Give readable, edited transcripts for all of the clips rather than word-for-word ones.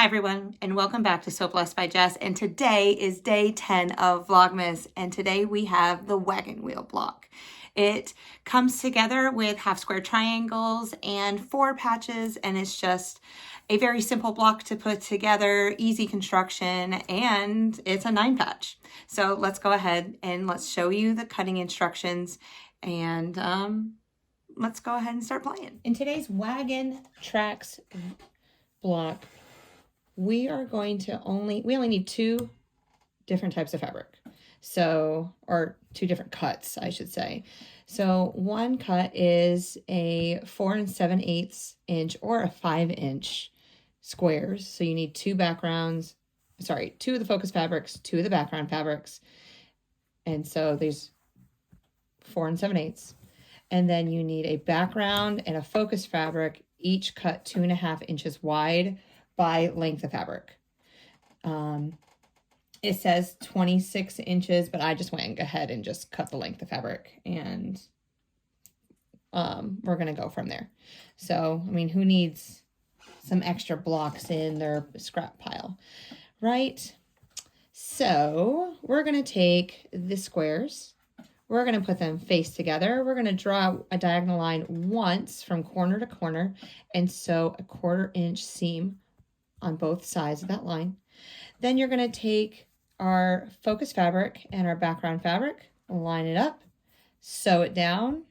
Hi everyone, and welcome back to So Blessed by Jess. And today is day 10 of Vlogmas, and today we have the wagon wheel block. It comes together with half square triangles and 4 patches, and it's just a very simple block to put together, easy construction, and it's a 9 patch. So let's go ahead and let's show you the cutting instructions, and let's go ahead and start playing. In today's wagon tracks block, we only need 2 different types of fabric. Or 2 different cuts, I should say. So one cut is a 4 7/8 inch or a 5-inch squares. So you need 2 of the focus fabrics, 2 of the background fabrics. And so there's 4 7/8. And then you need a background and a focus fabric, each cut 2.5 inches wide by length of fabric. It says 26 inches, but I just went ahead and just cut the length of fabric, and we're going to go from there. So, I mean, who needs some extra blocks in their scrap pile, right? So we're going to take the squares. We're going to put them face together. We're going to draw a diagonal line once from corner to corner and sew a 1/4 inch seam on both sides of that line. Then you're going to take our focus fabric and our background fabric, line it up, sew it down,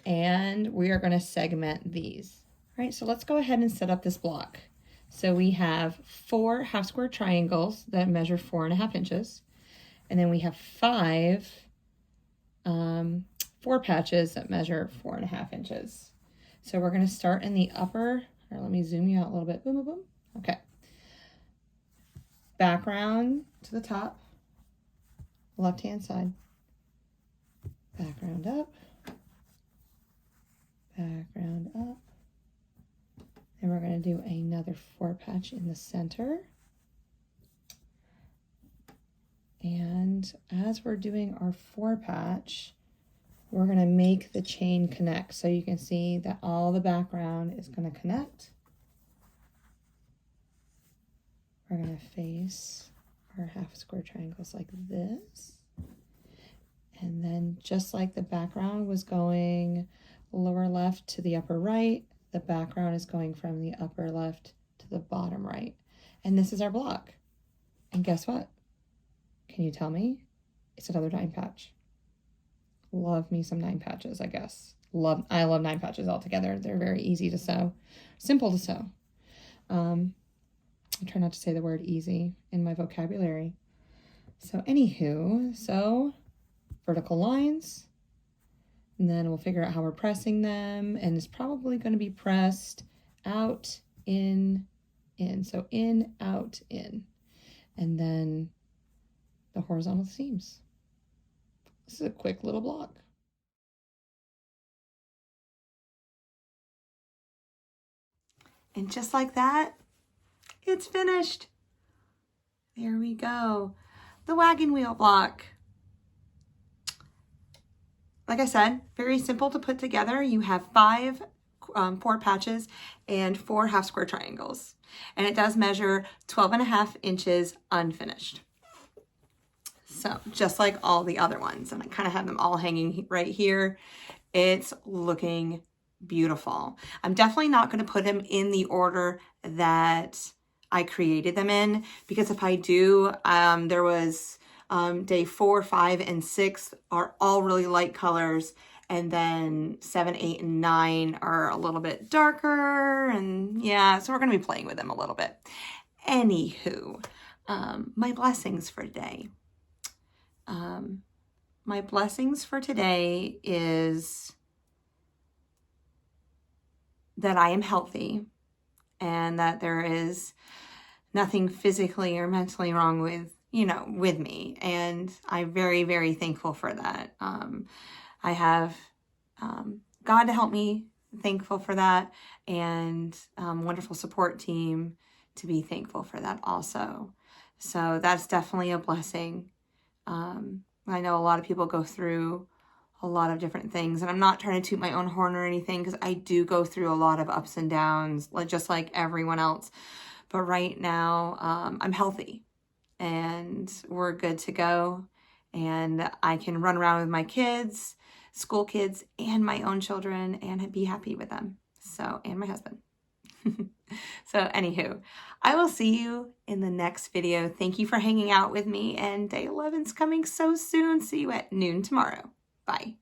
and we are going to segment these. All right, so let's go ahead and set up this block. So we have 4 half square triangles that measure 4.5 inches, and then we have 5 4 patches that measure 4.5 inches. So we're going to start in the upper, or let me zoom you out a little bit. Boom, boom, boom. Okay. Background to the top, left-hand side. Background up. Background up. Then we're going to do another 4 patch in the center. And as we're doing our 4 patch, we're going to make the chain connect. So you can see that all the background is going to connect. We're going to face our half square triangles like this. And then just like the background was going lower left to the upper right, the background is going from the upper left to the bottom right. And this is our block. And guess what? Can you tell me? It's another 9 patch. Love me some 9 patches, I guess. I love 9 patches altogether. They're very easy to sew. Simple to sew. I try not to say the word easy in my vocabulary. So anywho, so vertical lines, and then we'll figure out how we're pressing them, and it's probably going to be pressed out, in. So in, out, in. And then the horizontal seams. This is a quick little block. And just like that, it's finished. There we go. The wagon wheel block. Like I said, very simple to put together. You have 5 4 patches and 4 half square triangles. And it does measure 12.5 inches unfinished. So just like all the other ones. And I kind of have them all hanging right here. It's looking beautiful. I'm definitely not going to put them in the order that I created them in, because if I do, there was day 4, 5, and 6 are all really light colors, and then 7, 8, and 9 are a little bit darker, and yeah, so we're going to be playing with them a little bit. Anywho, my blessings for today. My blessings for today is that I am healthy, and that there is nothing physically or mentally wrong with me. And I'm very, very thankful for that. I have God to help me, thankful for that, and wonderful support team to be thankful for that also. So that's definitely a blessing. I know a lot of people go through a lot of different things, and I'm not trying to toot my own horn or anything, because I do go through a lot of ups and downs, just like everyone else. But right now, I'm healthy and we're good to go. And I can run around with my kids, school kids, and my own children and be happy with them. So, and my husband. So anywho, I will see you in the next video. Thank you for hanging out with me, and day 11's coming so soon. See you at noon tomorrow. Bye.